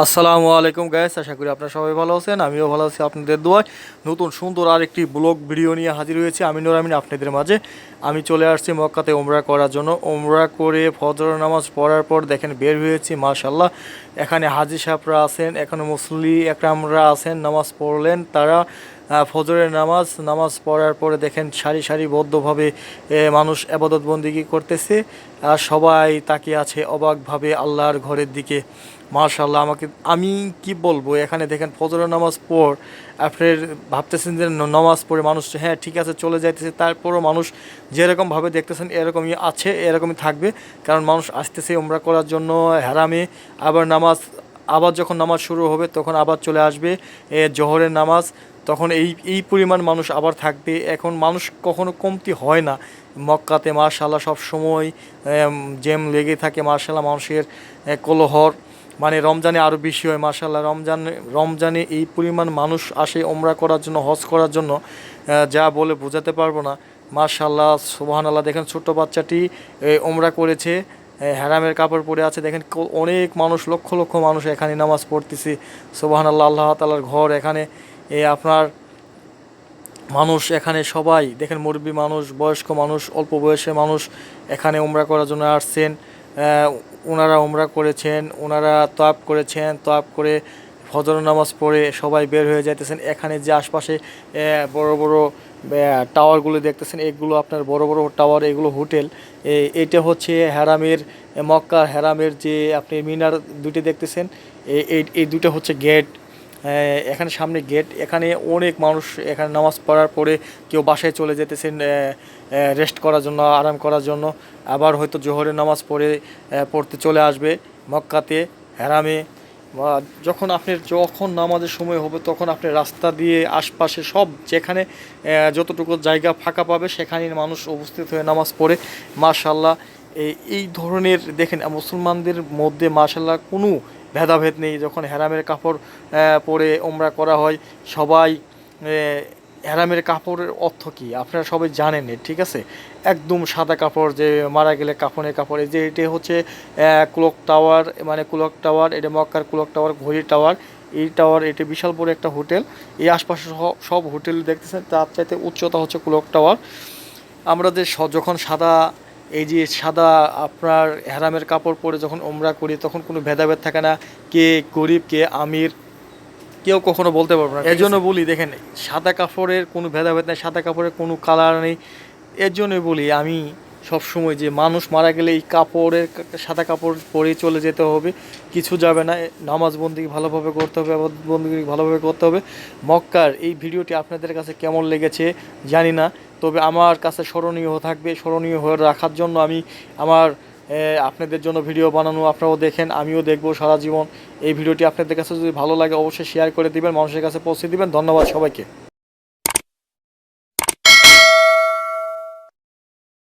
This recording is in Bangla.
আসসালামু আলাইকুম গাইস, আশা করি আপনারা সবাই ভালো আছেন। আমিও ভালো আছি আপনাদের দোয়ায়। নতুন সুন্দর আরেকটি ব্লগ ভিডিও নিয়ে হাজির হয়েছি আমি নূর আমিন আপনাদের মাঝে। আমি চলে আসছি মক্কাতে ওমরা করার জন্য। ওমরা করে ফজর নামাজ পড়ার পর দেখেন বের হয়েছি, মাশাআল্লাহ। এখানে হাজি সাহেবরা আছেন, এখানে মুসল্লি একরামরা আছেন, নামাজ পড়লেন তারা। ফজরের নামাজ পড়ার পরে দেখেন সারি সারিবদ্ধভাবে মানুষ ইবাদত বন্দেগী করতেছে, আর সবাই তাকিয়ে আছে অবাকভাবে আল্লাহর ঘরের দিকে। মাশাআল্লাহ, আমি কি বলবো, এখানে দেখেন ফজরের নামাজ পর আপনার ভাবতেছেন যে নামাজ পড়ে মানুষ হ্যাঁ ঠিক আছে চলে যাইতেছে, তারপরও মানুষ যেরকমভাবে দেখতেছেন এরকমই আছে, এরকমই থাকবে। কারণ মানুষ আসতেছে উমরা করার জন্য হারামে। আবার যখন নামাজ শুরু হবে তখন আবার চলে আসবে জোহরের নামাজ, তখন এই পরিমাণ মানুষ আবার থাকবে। এখন মানুষ কখনো কমতি হয় না মক্কাতে, মাশাআল্লাহ। সব সময় জ্যাম লেগে থাকে, মাশাআল্লাহ। মানুষের কোলাহল, মানে রমজানে আরও বেশি হয়, মাশাআল্লাহ। রমজানে এই পরিমাণ মানুষ আসে ওমরা করার জন্য, হজ করার জন্য, যা বলে বোঝাতে পারবো না। মাশাআল্লাহ, সুবহানাল্লাহ। দেখেন ছোট্ট বাচ্চাটি ওমরা করেছে, হেরামের কাপড় পরে আছে। দেখেন অনেক মানুষ, লক্ষ লক্ষ মানুষ এখানে নামাজ পড়তেছে, সুবহানাল্লাহ। আল্লাহ তাআলার ঘর এখানে। আপনার মানুষ এখানে সবাই দেখেন, মুরব্বী মানুষ, বয়স্ক মানুষ, অল্প বয়সের মানুষ এখানে উমরা করার জন্য আসছেন। ওনারা উমরা করেছেন, ওনারা তওয়াফ করেছেন, তওয়াফ করে ফজর নামাজ পড়ে সবাই বের হয়ে যাইতেছেন। এখানে যে আশপাশে বড় বড় টাওয়ারগুলো দেখতেছেন, এগুলো আপনার বড় বড় টাওয়ার, এগুলো হোটেল। এইটা হচ্ছে হেরামের, মক্কা হেরামের যে আপনি মিনার দুটি দেখতেছেন, এই দুটো হচ্ছে গেট। এখানে সামনে গেট। এখানে অনেক মানুষ এখানে নামাজ পড়ার পরে কেউ বাসায় চলে যেতেছেন রেস্ট করার জন্য, আরাম করার জন্য। আবার হয়তো জোহরের নামাজ পড়তে চলে আসবে মক্কাতে হেরামে। যখন নামাজের সময় হবে তখন আপনি রাস্তা দিয়ে আশপাশে সব যেখানে যতটুকু জায়গা ফাঁকা পাবে সেখানে মানুষ উপস্থিত হয়ে নামাজ পড়ে, মাশাআল্লাহ। এই ধরনের দেখেন মুসলমানদের মধ্যে মাশাআল্লাহ কোনো ভেদাভেদ নেই। যখন হেরামের কাপড় পরে ওমরা করা হয়, সবাই হেরামের কাপড়ের অর্থ কী আপনারা সবাই জানেন, ঠিক আছে? একদম সাদা কাপড়, যে মারা গেলে কাফনের কাপড়। এই যে এটা হচ্ছে ক্লক টাওয়ার, মানে ক্লক টাওয়ার, এটা মক্কার ক্লক টাওয়ার, ঘড়ি টাওয়ার। এই টাওয়ার, এটা বিশাল বড় একটা হোটেল। এই আশপাশে সব হোটেল দেখতেছেন, তার চাইতে উচ্চতা হচ্ছে ক্লক টাওয়ার। আমরা যে যখন সাদা আপনার হেরামের কাপড় পরে যখন ওমরা করি, তখন কোনো ভেদাভেদ থাকে না, কে গরিব কে আমির, কেউ কখনো বলতে পারবে না। এর জন্য বলি দেখেন, সাদা কাপড়ের কোনো ভেদাভেদ নেই, সাদা কাপড়ের কোনো কালার নেই। এর জন্যই বলি আমি সবসময় যে মানুষ মারা গেলে এই সাদা কাপড় পরেই চলে যেতে হবে, কিছু যাবে না। নামাজ বন্দেগী ভালোভাবে করতে হবে, বন্দেগী ভালোভাবে করতে হবে। মক্কার এই ভিডিওটি আপনাদের কাছে কেমন লেগেছে জানি না, তবে আমার কাছে স্মরণীয় থাকবে। স্মরণীয় হয়ে রাখার জন্য আমি আপনাদের জন্য ভিডিও বানানো, আপনারাও দেখেন, আমিও দেখব সারা জীবন। এই ভিডিওটি আপনাদের কাছে যদি ভালো লাগে অবশ্যই শেয়ার করে দিবেন, মানুষের কাছে পৌঁছে দিবেন। ধন্যবাদ সবাইকে।